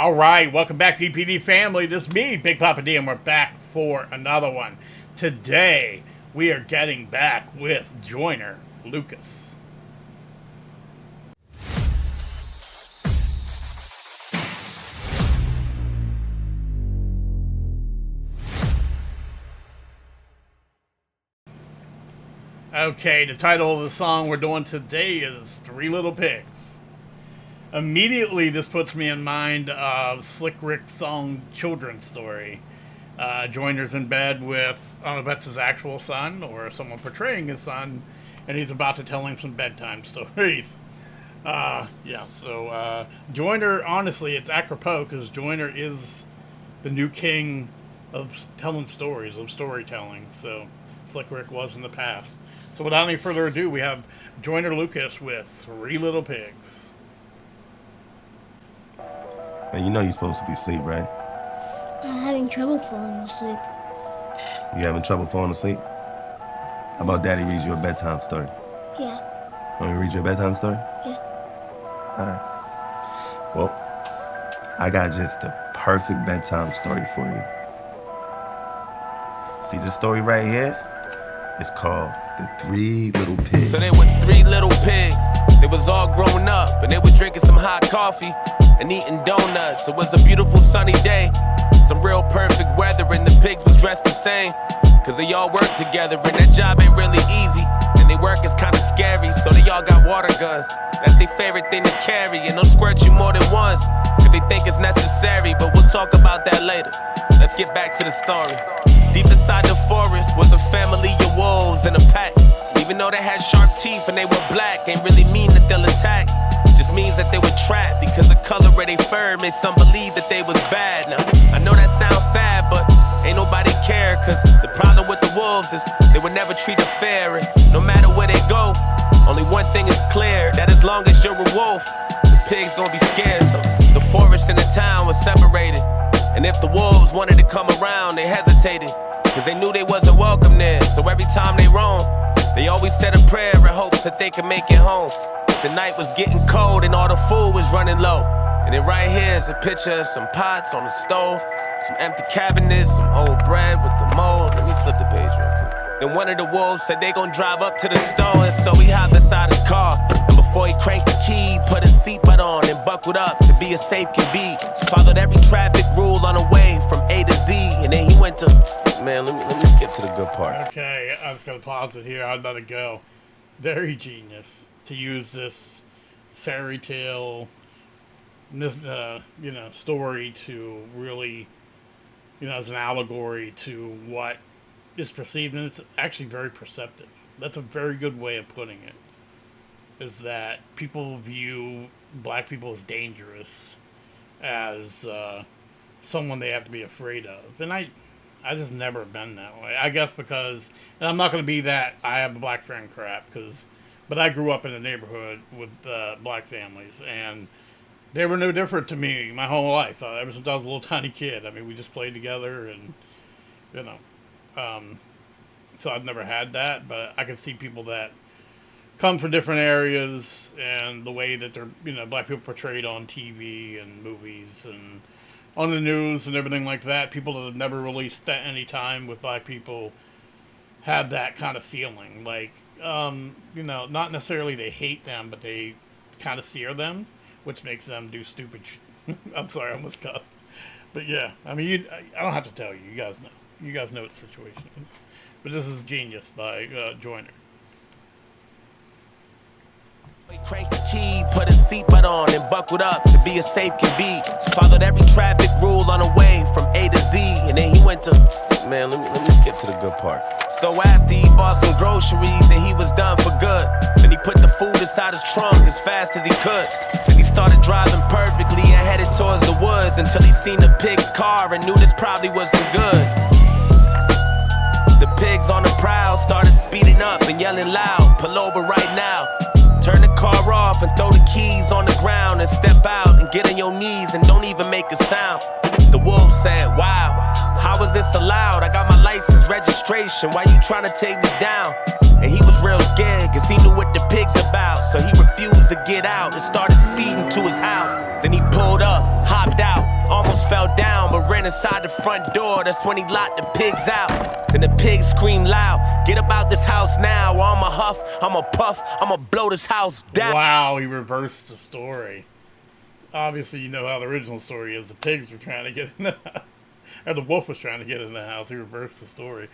All right, welcome back, BPD family. This is me, Big Papa D, and we're back for another one. Today, we are getting back with Joyner Lucas. Okay, the title of the song we're doing today is Three Little Pigs. Immediately, this puts me in mind of Slick Rick's song Children's Story. Joyner's in bed with, I don't know if that's his actual son or someone portraying his son, and he's about to tell him some bedtime stories. Joyner, honestly, it's apropos because Joyner is the new king of telling stories, of storytelling. So Slick Rick was in the past. So without any further ado, we have Joyner Lucas with Three Little Pigs. Man, you know you're supposed to be asleep, right? I'm having trouble falling asleep. You having trouble falling asleep? How about Daddy reads you a bedtime story? Yeah. Want me to read you a bedtime story? Yeah. Alright. Well, I got just the perfect bedtime story for you. See this story right here? It's called The Three Little Pigs. So they were three little pigs. They was all grown up, and they were drinking some hot coffee and eating donuts. It was a beautiful sunny day, some real perfect weather, and the pigs was dressed the same, cause they all work together, and that job ain't really easy, and they work is kinda scary, so they all got water guns. That's their favorite thing to carry, and they'll squirt you more than once if they think it's necessary, but we'll talk about that later. Let's get back to the story. Deep inside the forest was a family of wolves and a pack. Even though they had sharp teeth and they were black, ain't really mean that they'll attack. Just means that they were trapped because the color of their fur made some believe that they was bad. Now, I know that sounds sad, but ain't nobody care, cause the problem with the wolves is they were never treated fair, and no matter where they go, only one thing is clear, that as long as you're a wolf, the pigs gonna be scared. So the forest and the town was separated, and if the wolves wanted to come around, they hesitated, cause they knew they wasn't welcome there. So every time they roamed, they always said a prayer in hopes that they could make it home. The night was getting cold and all the food was running low. And then right here is a picture of some pots on the stove, some empty cabinets, some old bread with the mold. Let me flip the page real quick. Then one of the wolves said they gon' drive up to the store, and so he hopped inside his car. And before he cranked the key, put his seatbelt on and buckled up to be as safe can be. Followed every traffic rule on the way from A to Z, and then he went to... Man, let me skip to the good part. Okay, I just gotta pause it here. I'd let it go. Very genius to use this fairy tale, story to really, as an allegory to what is perceived, and it's actually very perceptive. That's a very good way of putting it. Is that people view black people as dangerous, as someone they have to be afraid of, and I just never been that way. I guess because, and I'm not going to be that I have a black friend crap, but I grew up in a neighborhood with black families, and they were no different to me my whole life. Ever since I was a little tiny kid. I mean, we just played together, and, so I've never had that, but I can see people that come from different areas, and the way that they're, black people portrayed on TV and movies, and on the news and everything like that, people that have never really spent any time with black people have that kind of feeling. Like, not necessarily they hate them, but they kind of fear them, which makes them do stupid shit. I'm sorry, I almost cussed. But yeah, I mean, I don't have to tell you. You guys know. You guys know what the situation is. But this is Genius by Joyner. He cranked the key, put his seatbelt on and buckled up to be as safe can be. Followed every traffic rule on the way from A to Z, and then he went to... Man, let me skip to the good part. So after he bought some groceries and he was done for good, then he put the food inside his trunk as fast as he could. Then he started driving perfectly and headed towards the woods until he seen the pig's car and knew this probably wasn't good. The pigs on the prowl started speeding up and yelling loud, "Pull over right now. Turn the car off and throw the keys on the ground and step out and get on your knees and don't even make a sound." The wolf said, "Wow, How is this allowed? I got my license, registration. Why you trying to take me down? And he was real scared, cause he knew what the pig's about. So he refused to get out and started speeding to his house. Then he pulled up, hopped out, almost fell down, but ran inside the front door. That's when he locked the pigs out. Then the pigs screamed loud, get about this house now, or I'ma huff, I'ma puff, I'ma blow this house down. Wow, he reversed the story. Obviously, you know how the original story is. The pigs were trying to get in the house. Or the wolf was trying to get in the house. He reversed the story.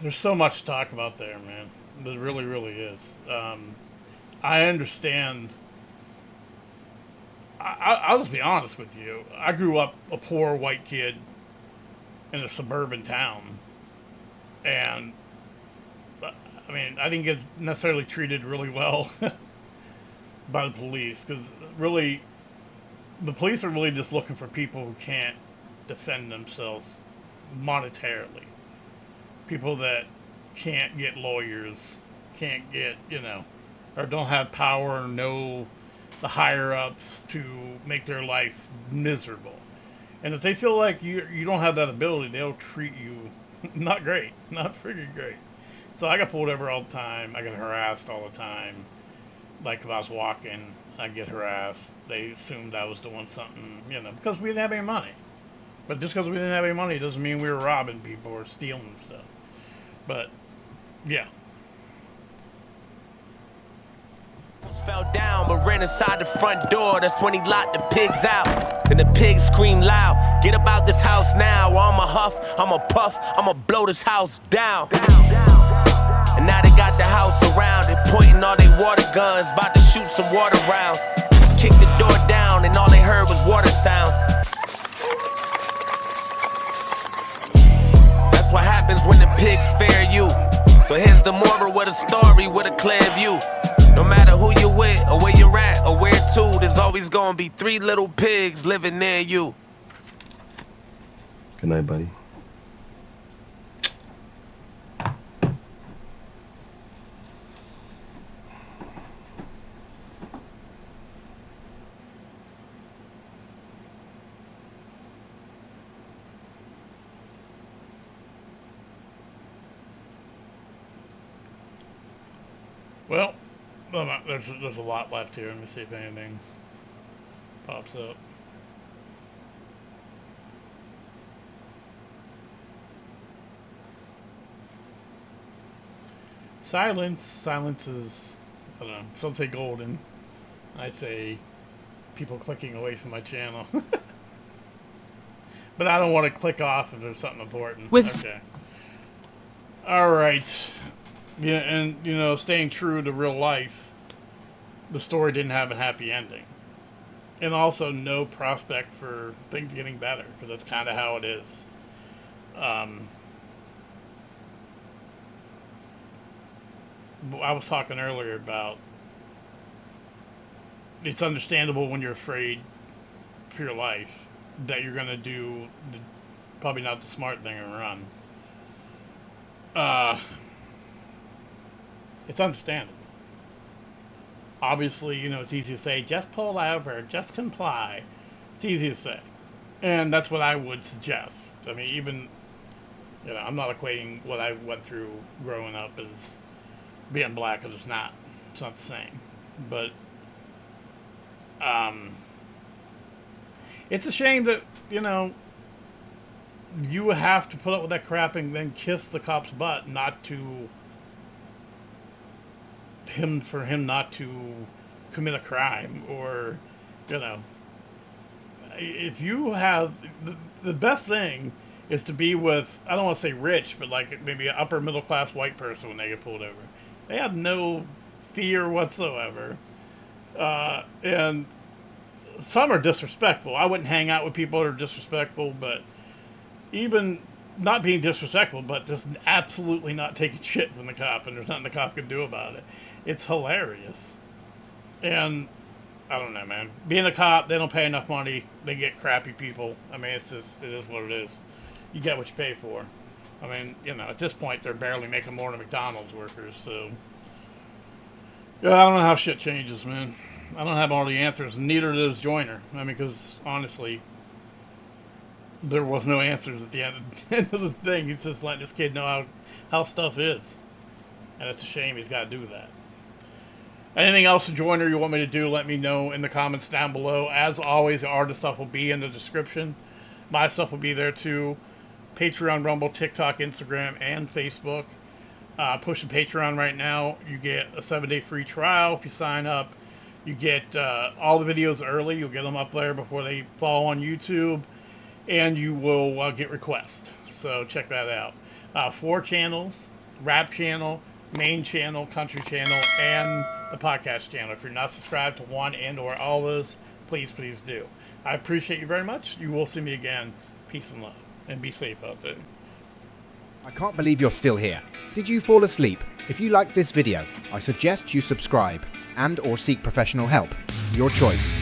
There's so much to talk about there, man. There really, really is. I understand. I'll just be honest with you. I grew up a poor white kid in a suburban town. And, I mean, I didn't get necessarily treated really well by the police. Because, really, the police are really just looking for people who can't defend themselves monetarily. People that can't get lawyers, can't get, or don't have power or know the higher-ups to make their life miserable. And if they feel like you don't have that ability, they'll treat you not great, not freaking great. So I got pulled over all the time. I got harassed all the time. Like if I was walking, I'd get harassed. They assumed I was doing something, because we didn't have any money. But just because we didn't have any money doesn't mean we were robbing people or stealing stuff. But, yeah. Fell down, but ran inside the front door. That's when he locked the pigs out. Then the pigs screamed loud, get about this house now, or I'ma huff, I'ma puff, I'ma blow this house down. And now they got the house surrounded, pointing all they water guns, about to shoot some water rounds. Kicked the door down, and all they heard was water sounds. That's what happens when the pigs fear you. So here's the moral of the story with a clear view. No matter who you with, or where you're at, or where to, there's always gonna be 3 little pigs living near you. Good night, buddy. Well, there's a lot left here. Let me see if anything pops up. Silence is, I don't know, some say golden. I say people clicking away from my channel. But I don't want to click off if there's something important. Okay. All right. Yeah, and, staying true to real life, the story didn't have a happy ending. And also no prospect for things getting better, because that's kind of how it is. I was talking earlier about it's understandable when you're afraid for your life that you're going to do probably not the smart thing and run. It's understandable. Obviously, it's easy to say, just pull over, just comply. It's easy to say. And that's what I would suggest. I mean, even, I'm not equating what I went through growing up as being black, because it's not the same. But, it's a shame that, you have to put up with that crap and then kiss the cop's butt for him not to commit a crime, or if you have the best thing is to be with, I don't want to say rich, but like maybe an upper middle class white person when they get pulled over. They have no fear whatsoever, and some are disrespectful. I wouldn't hang out with people that are disrespectful, but even not being disrespectful, but just absolutely not taking shit from the cop, and there's nothing the cop can do about it. It's hilarious. And I don't know, man. Being a cop, they don't pay enough money. They get crappy people. I mean, it is what it is. You get what you pay for. I mean, at this point, they're barely making more than McDonald's workers, so. Yeah, I don't know how shit changes, man. I don't have all the answers. Neither does Joyner. I mean, because honestly, there was no answers at the end of the thing. He's just letting this kid know how stuff is. And it's a shame he's got to do that. Anything else, Joyner, you want me to do, let me know in the comments down below. As always, the artist stuff will be in the description. My stuff will be there too. Patreon, Rumble, TikTok, Instagram, and Facebook. Pushing Patreon right now. You get a 7-day free trial if you sign up. You get all the videos early. You'll get them up there before they fall on YouTube. And you will get requests. So check that out. 4 channels. Rap channel, main channel, country channel, and the podcast channel. If you're not subscribed to one and or all those, please do. I appreciate you very much. You will see me again. Peace and love. And be safe out there. I can't believe you're still here. Did you fall asleep? If you liked this video, I suggest you subscribe and or seek professional help. Your choice.